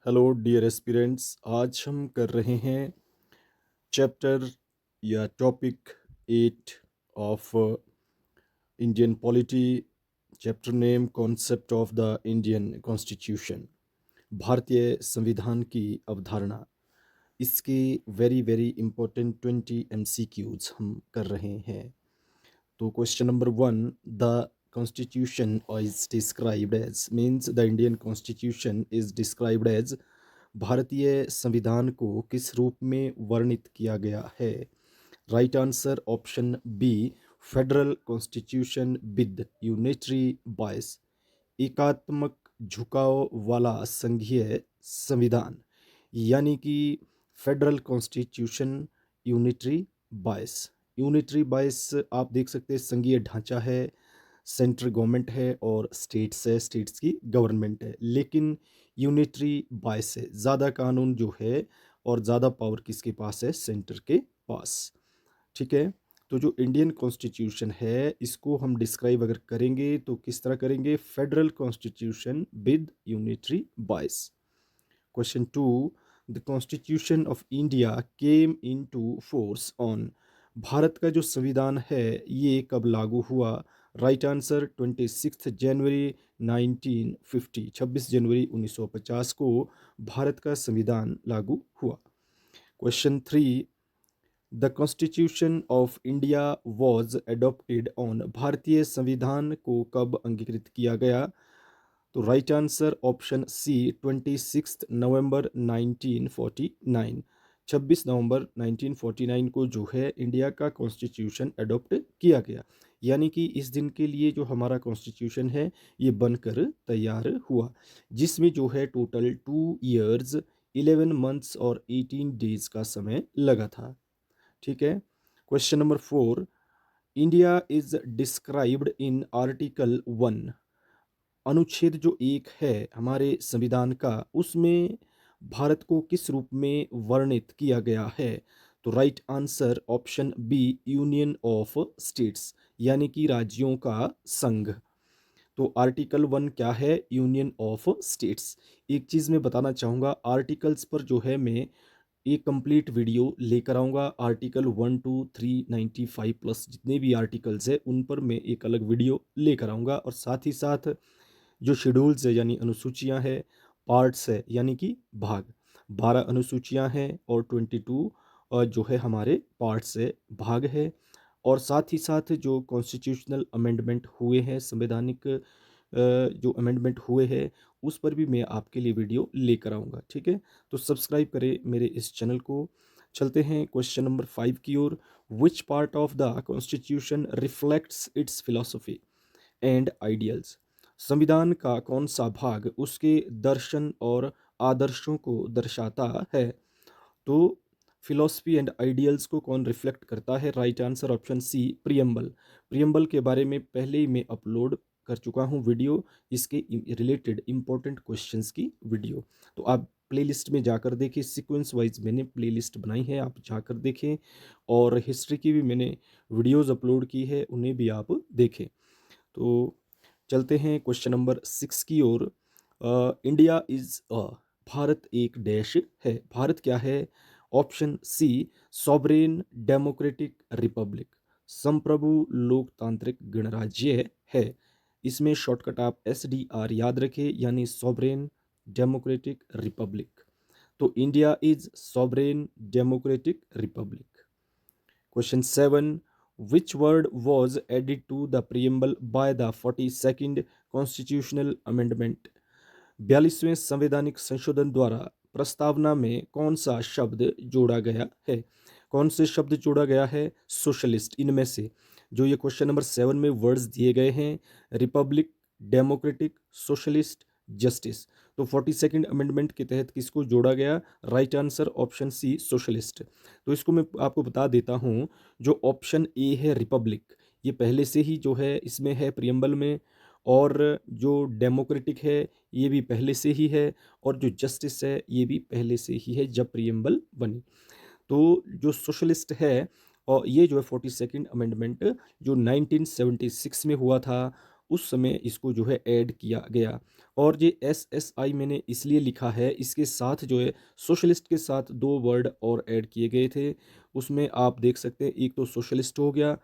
Hello dear aspirants. आज हम कर रहे हैं चैप्टर या topic 8 of Indian polity. Chapter name concept of the Indian constitution, भारतीय संविधान की अवधारणा। इसके वेरी वेरी इंपॉर्टेंट 20 एमसीक्यूज हम कर रहे हैं। तो question number 1, the constitution is described as, means the Indian constitution is described as, भारतीय संविधान को किस रूप में वर्णित किया गया है? Right answer option B, federal constitution with unitary bias, एकात्मक झुकाव वाला संघीय संविधान, यानी कि federal constitution unitary bias. Unitary bias आप देख सकते हैं, संघीय ढांचा है, सेंट्रल गवर्नमेंट है और स्टेट्स है, स्टेट्स की गवर्नमेंट है, लेकिन यूनिटरी बायस है, ज़्यादा कानून जो है और ज़्यादा पावर किसके पास है? सेंटर के पास। ठीक है। तो जो इंडियन कॉन्स्टिट्यूशन है इसको हम डिस्क्राइब अगर करेंगे तो किस तरह करेंगे? Federal constitution with unitary bias. Question 2, the constitution of India came into force on, Bharat का जो संविधान है ये कब लागू हुआ? राइट आंसर 26 जनवरी 1950, 26 जनवरी 1950 को भारत का संविधान लागू हुआ। Question 3, the constitution of India was adopted on, भारतीय संविधान को कब अंगीकृत किया गया? तो राइट आंसर ऑप्शन सी, 26 नवंबर 1949, 26 नवंबर 1949 को जो है इंडिया का कॉन्स्टिट्यूशन एडॉप्ट किया गया, यानी कि इस दिन के लिए जो हमारा कॉन्स्टिट्यूशन है ये बनकर तैयार हुआ, जिसमें जो है टोटल 2 ईयर्स 11 मंथ्स और 18 डेज का समय लगा था। ठीक है। Question number 4, India is described in article 1, अनुच्छेद जो 1 है हमारे संविधान का, उसमें भारत को किस रूप में वर्णित किया गया है? तो right answer option B, union of states, यानी कि राज्यों का संघ। तो आर्टिकल 1 क्या है? Union of states. एक चीज़ मैं बताना चाहूँगा, आर्टिकल्स पर जो है मैं एक कंप्लीट वीडियो लेकर आऊँगा। आर्टिकल 1 2 3 95 प्लस जितने भी आर्टिकल्स हैं उन पर मैं एक अलग वीडियो लेकर आऊँगा, और साथ ही साथ जो शेड्यूल्स है यानी अनुसूचियाँ हैं, पार्ट्स है यानी कि भाग, 12 अनुसूचियाँ हैं और 22 जो है हमारे पार्ट्स है, भाग है, और साथ ही साथ जो कॉन्स्टिट्यूशनल अमेंडमेंट हुए हैं, संवैधानिक जो अमेंडमेंट हुए हैं उस पर भी मैं आपके लिए वीडियो लेकर आऊँगा। ठीक है। तो सब्सक्राइब करें मेरे इस चैनल को। चलते हैं क्वेश्चन नंबर 5 की ओर। Which part of the constitution reflects its philosophy and ideals, संविधान का कौन सा भाग उसके दर्शन और आदर्शों को दर्शाता है? तो फिलॉसफी एंड आइडियल्स को कौन रिफ्लेक्ट करता है? Right answer option C, preamble. Preamble के बारे में पहले ही मैं अपलोड कर चुका हूँ वीडियो, इसके रिलेटेड इंपॉर्टेंट क्वेश्चंस की वीडियो, तो आप प्लेलिस्ट में जाकर देखें, सीक्वेंस वाइज मैंने प्लेलिस्ट बनाई है, आप जाकर देखें, और हिस्ट्री की भी मैंने वीडियोस अपलोड की है, उन्हें भी आप देखें। तो चलते हैं क्वेश्चन नंबर 6 की ओर। इंडिया इज अ, भारत एक डैश है, भारत क्या है? Option C, sovereign democratic republic, संप्रभु लोकतांत्रिक गणराज्य है। इसमें शॉर्टकट आप SDR याद रखें, यानी सॉवरेन डेमोक्रेटिक रिपब्लिक। तो India is sovereign democratic Republic. Question 7, which word was added to the preamble by the 42nd Constitutional Amendment? 42वें संवैधानिक संशोधन द्वारा प्रस्तावना में कौन सा शब्द जोड़ा गया है? कौन से शब्द जोड़ा गया है? सोशलिस्ट। इनमें से जो ये क्वेश्चन नंबर 7 में वर्ड्स दिए गए हैं, रिपब्लिक, डेमोक्रेटिक, सोशलिस्ट, जस्टिस, तो 42nd अमेंडमेंट के तहत किसको जोड़ा गया? Right answer option C, socialist. तो इसको मैं आपको बता देता हूँ, जो ऑप्शन ए है रिपब्लिक, ये पहले से ही जो है इसमें है प्रियम्बल में, और जो डेमोक्रेटिक है ये भी पहले से ही है, और जो जस्टिस है ये भी पहले से ही है जब प्रियम्बल बनी। तो जो सोशलिस्ट है, और ये जो है 42nd अमेंडमेंट जो 1976 में हुआ था, उस समय इसको जो है ऐड किया गया। और ये SSI मैंने इसलिए लिखा है, इसके साथ जो है सोशलिस्ट के साथ दो वर्ड और ऐड किए गए थे। उसमें आप देख सकते हैं, एक तो सोशलिस्ट हो गया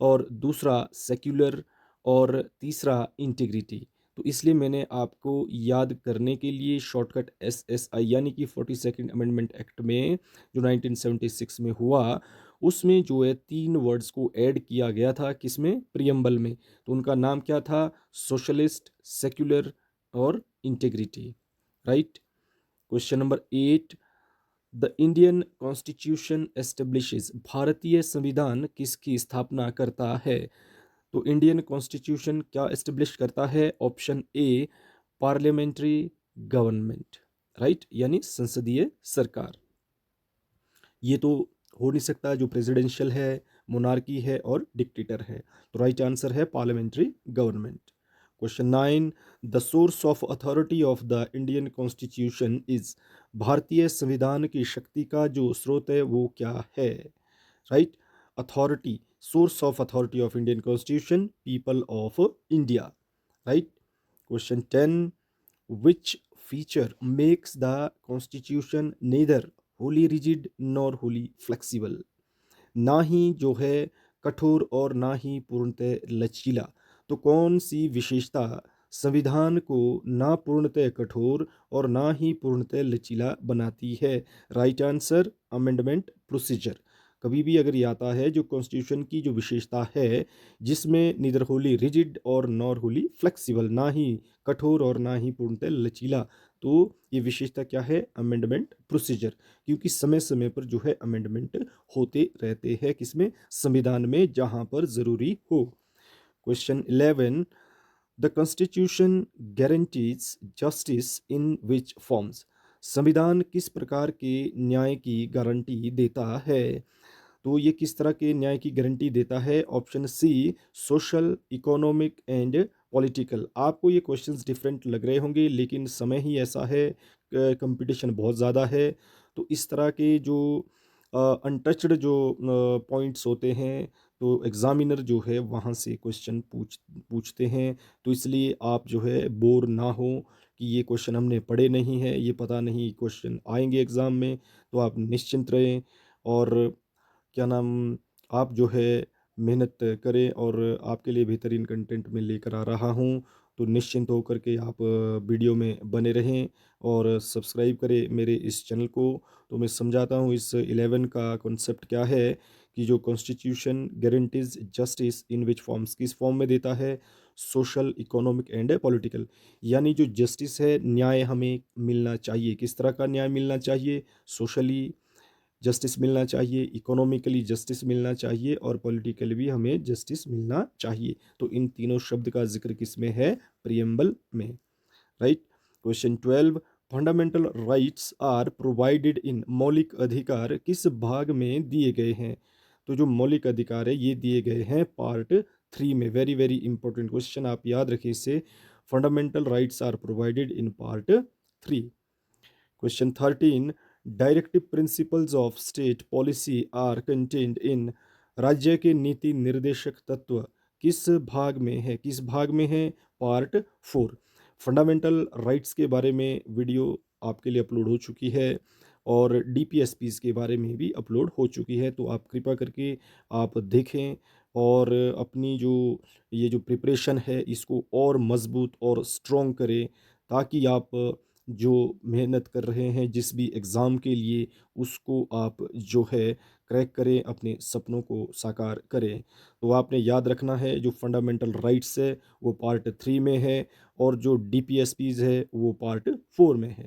और दूसरा सेक्युलर और तीसरा इंटीग्रिटी। तो इसलिए मैंने आपको याद करने के लिए शॉर्टकट SSI यानी कि 42nd अमेंडमेंट एक्ट में जो 1976 में हुआ, उसमें जो है तीन वर्ड्स को ऐड किया गया था, किसमें, प्रियम्बल में। तो उनका नाम क्या था, सोशलिस्ट, सेक्युलर और integrity. Right. Question number 8, the Indian constitution establishes, भारतीय संविधान किसकी स्थापना करता है। तो इंडियन कॉन्स्टिट्यूशन क्या एस्टेब्लिश करता है, option A parliamentary government. Right, यानी संसदीय सरकार। ये तो हो नहीं सकता, जो प्रेसिडेंशियल है, मोनार्की है और डिक्टेटर है। तो राइट आंसर है parliamentary government. Question 9, the source of authority of the Indian constitution is, भारतीय संविधान की शक्ति का जो स्रोत है वो क्या है। Right. Authority, source of authority of Indian constitution, people of India. Right. Question 10, which feature makes the constitution neither wholly rigid nor wholly flexible, ना ही जो है कठोर और ना ही पूर्णतः लचीला। तो कौन सी विशेषता संविधान को ना पूर्णतः कठोर और ना ही पूर्णतः लचीला बनाती है। Right answer amendment procedure. कभी भी अगर ये आता है जो कॉन्स्टिट्यूशन की जो विशेषता है, जिसमें निदर होली रिजिड और नॉर होली फ्लेक्सिबल, ना ही कठोर और ना ही पूर्णतः लचीला, तो ये विशेषता क्या है, अमेंडमेंट प्रोसीजर। क्योंकि समय समय पर जो है अमेंडमेंट होते रहते हैं, किसमें, संविधान में, जहां पर जरूरी हो। Question 11, the constitution guarantees justice in which forms, संविधान किस प्रकार के न्याय की गारंटी देता है। तो ये किस तरह के न्याय की गारंटी देता है, option C social, economic and political. आपको ये क्वेश्चंस डिफरेंट लग रहे होंगे, लेकिन समय ही ऐसा है, कंपटीशन बहुत ज़्यादा है। तो इस तरह के जो अनटच्ड जो पॉइंट्स होते हैं, तो एग्जामिनर जो है वहाँ से क्वेश्चन पूछते हैं। तो इसलिए आप जो है बोर ना हो कि ये क्वेश्चन हमने पढ़े नहीं हैं, ये पता नहीं क्वेश्चन आएंगे एग्ज़ाम में, तो आप निश्चिंत रहें और क्या नाम, आप जो है मेहनत करें, और आपके लिए बेहतरीन कंटेंट मैं लेकर आ रहा हूँ। तो निश्चिंत होकर के आप वीडियो में बने रहें और सब्सक्राइब करें मेरे इस चैनल को। तो मैं समझाता हूँ इस 11 का कॉन्सेप्ट क्या है, कि जो constitution guarantees justice in which forms, किस फॉर्म में देता है, सोशल, इकोनॉमिक एंड पॉलिटिकल। यानी जो जस्टिस है, न्याय हमें मिलना चाहिए, किस तरह का न्याय मिलना चाहिए, सोशली जस्टिस मिलना चाहिए, इकोनॉमिकली जस्टिस मिलना चाहिए और पॉलिटिकली भी हमें जस्टिस मिलना चाहिए। तो इन तीनों शब्द का जिक्र किसमें है, प्रियम्बल में। Right. Question 12, fundamental rights are provided in, मौलिक अधिकार किस भाग में दिए गए हैं। तो जो मौलिक अधिकार है ये दिए गए हैं पार्ट 3 में। वेरी वेरी इंपॉर्टेंट क्वेश्चन, आप याद रखिए इसे। Fundamental rights are provided in part 3। Question 13, directive principles of state policy are contained in, राज्य के नीति निर्देशक तत्व किस भाग में है, किस भाग में है, पार्ट 4। फंडामेंटल राइट्स के बारे में वीडियो आपके लिए अपलोड हो चुकी है और डीपीएसपीस के बारे में भी अपलोड हो चुकी है, तो आप कृपा करके आप देखें और अपनी जो ये जो प्रिपरेशन है इसको और मजबूत और स्ट्रॉन्ग करें, ताकि आप जो मेहनत कर रहे हैं जिस भी एग्ज़ाम के लिए, उसको आप जो है क्रैक करें, अपने सपनों को साकार करें। तो आपने याद रखना है, जो फंडामेंटल राइट्स है वो पार्ट 3 में है और जो डीपीएसपीज है वो पार्ट 4 में है।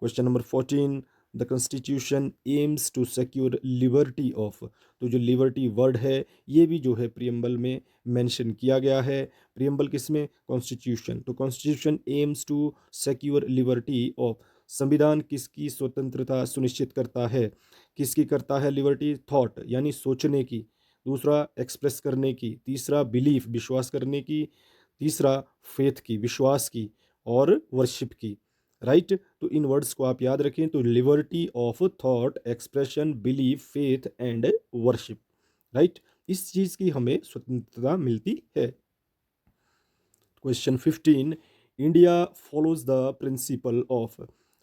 Question number 14, the constitution aims to secure liberty of, तो जो लिबर्टी वर्ड है ये भी जो है प्रियम्बल में मेंशन किया गया है। प्रियम्बल किसमें, कॉन्स्टिट्यूशन। तो constitution aims to secure liberty of, संविधान किसकी स्वतंत्रता सुनिश्चित करता है, किसकी करता है लिबर्टी, थॉट यानी सोचने की, दूसरा एक्सप्रेस करने की, तीसरा बिलीफ विश्वास करने की, तीसरा फेथ की विश्वास की, और वर्शिप की। राइट। तो इन वर्ड्स को आप याद रखें, तो liberty of thought, expression, belief, faith and worship. Right. इस चीज़ की हमें स्वतंत्रता मिलती है। Question 15, India follows the principle of.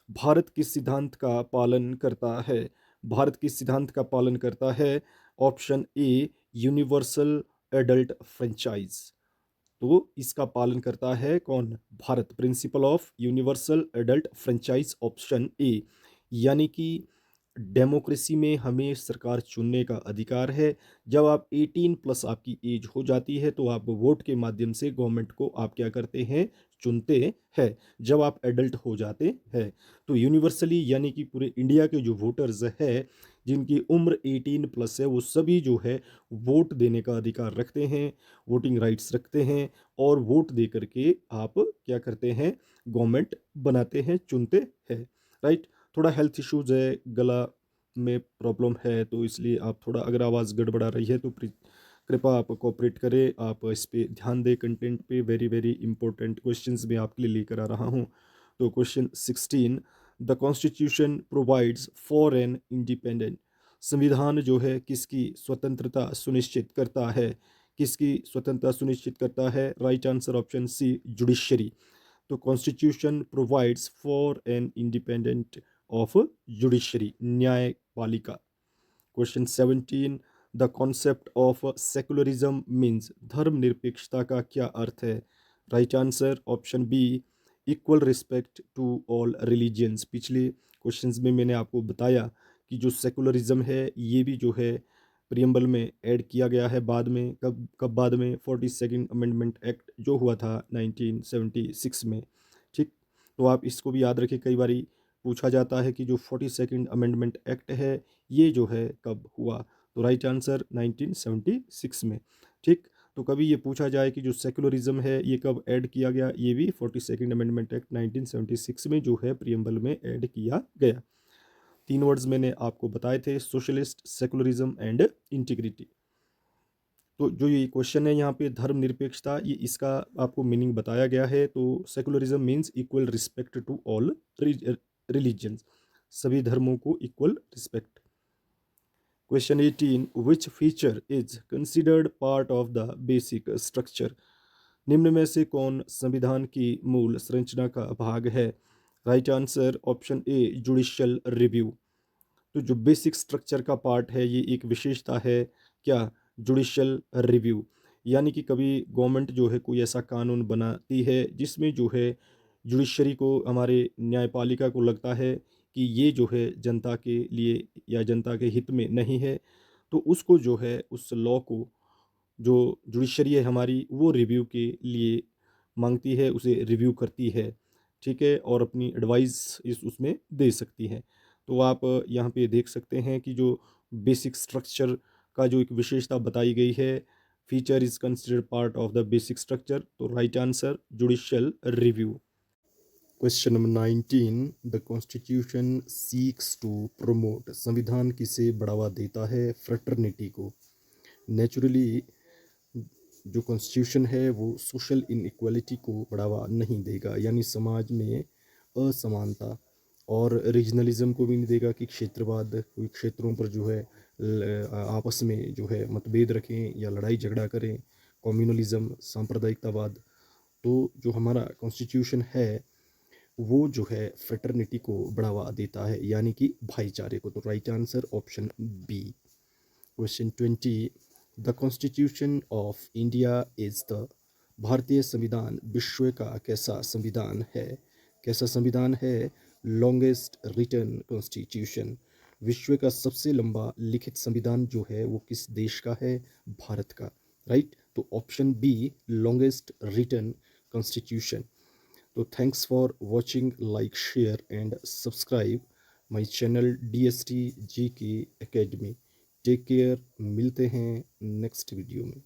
Bharat किस सिद्धांत का पालन करता है? भारत किस सिद्धांत का पालन करता है? Option A, universal adult franchise. तो इसका पालन करता है कौन? Bharat. Principle of universal adult franchise, option A. यानी कि डेमोक्रेसी में हमें सरकार चुनने का अधिकार है। जब आप 18 प्लस आपकी एज हो जाती है तो आप वोट के माध्यम से गवर्नमेंट को आप क्या करते हैं? चुनते हैं। जब आप एडल्ट हो जाते हैं तो यूनिवर्सली यानी कि पूरे इंडिया के जो वोटर्स है जिनकी उम्र 18 प्लस है वो सभी जो है वोट देने का अधिकार रखते हैं, वोटिंग राइट्स रखते हैं और वोट दे करके आप क्या करते हैं? गवर्नमेंट बनाते हैं, चुनते हैं। राइट। थोड़ा हेल्थ इश्यूज है, गला में प्रॉब्लम है, तो इसलिए आप थोड़ा अगर आवाज़ गड़बड़ा रही है तो कृपया आप कोऑपरेट करें, आप इस पे ध्यान दें। कंटेंट पे वेरी वेरी इंपॉर्टेंट क्वेश्चंस मैं आपके लिए लेकर आ रहा हूँ। तो question 16, the constitution provides for an independent. संविधान जो है किसकी स्वतंत्रता सुनिश्चित करता है? किसकी स्वतंत्रता सुनिश्चित करता है? Right answer option C, judiciary. तो constitution provides for an independent of judiciary, न्यायपालिका। Question 17, the concept of secularism means. धर्मनिरपेक्षता का क्या अर्थ है? Right answer option B, equal respect to all religions. पिछले क्वेश्चंस में मैंने आपको बताया कि जो सेकुलरिज्म है ये भी जो है प्रियम्बल में ऐड किया गया है बाद में। कब कब बाद में? 42nd अमेंडमेंट एक्ट जो हुआ था 1976 में। ठीक। तो आप इसको भी याद रखें, कई बारी पूछा जाता है कि जो 42nd अमेंडमेंट एक्ट है ये जो है कब हुआ? तो राइट आंसर 1976 में। ठीक। तो कभी ये पूछा जाए कि जो सेकुलरिज्म है ये कब ऐड किया गया, ये भी 42nd अमेंडमेंट एक्ट 1976 में जो है प्रियम्बल में ऐड किया गया। 3 वर्ड्स मैंने आपको बताए थे, सोशलिस्ट, सेकुलरिज्म एंड इंटीग्रिटी। तो जो ये क्वेश्चन है यहाँ पे धर्मनिरपेक्षता, ये इसका आपको मीनिंग बताया गया है। तो secularism means equal respect to all religions, सभी धर्मों को equal respect. Question 18, which feature is considered part of the basic structure. निम्न में से कौन संविधान की मूल संरचना का भाग है? Right answer option A, judicial review. तो जो बेसिक स्ट्रक्चर का पार्ट है ये एक विशेषता है, क्या? Judicial review. यानी कि कभी गवर्नमेंट जो है कोई ऐसा कानून बनाती है जिसमें जो है जुडिशरी को, हमारे न्यायपालिका को लगता है कि ये जो है जनता के लिए या जनता के हित में नहीं है, तो उसको जो है उस लॉ को जो जुडिशरी है हमारी वो रिव्यू के लिए मांगती है, उसे रिव्यू करती है। ठीक है। और अपनी एडवाइस इस उसमें दे सकती है। तो आप यहाँ पे देख सकते हैं कि जो बेसिक स्ट्रक्चर का जो एक विशेषता बताई गई है, feature is considered part of the basic structure, तो right answer judicial review. Question number 19, the constitution seeks to promote. संविधान किसे बढ़ावा देता है? फ्रेटर्निटी को। नेचुरली जो कॉन्स्टिट्यूशन है वो सोशल इनइक्वालिटी को बढ़ावा नहीं देगा, यानी समाज में असमानता और रीजनलिज्म को भी नहीं देगा कि क्षेत्रवाद, कोई क्षेत्रों पर जो है आपस में जो है मतभेद रखें या लड़ाई झगड़ा करें, कम्युनलिज्म, सांप्रदायिकतावाद। तो जो हमारा कॉन्स्टिट्यूशन है वो जो है फ्रेटर्निटी को बढ़ावा देता है, यानी कि भाईचारे को। तो right answer option B. Question 20, the constitution of India is the. भारतीय संविधान विश्व का कैसा संविधान है? कैसा संविधान है? Longest written constitution. विश्व का सबसे लंबा लिखित संविधान जो है वो किस देश का है? भारत का। राइट। तो option B, longest written constitution. तो thanks for watching, like, share and subscribe my channel DST GK academy. Take care, मिलते हैं नेक्स्ट वीडियो में।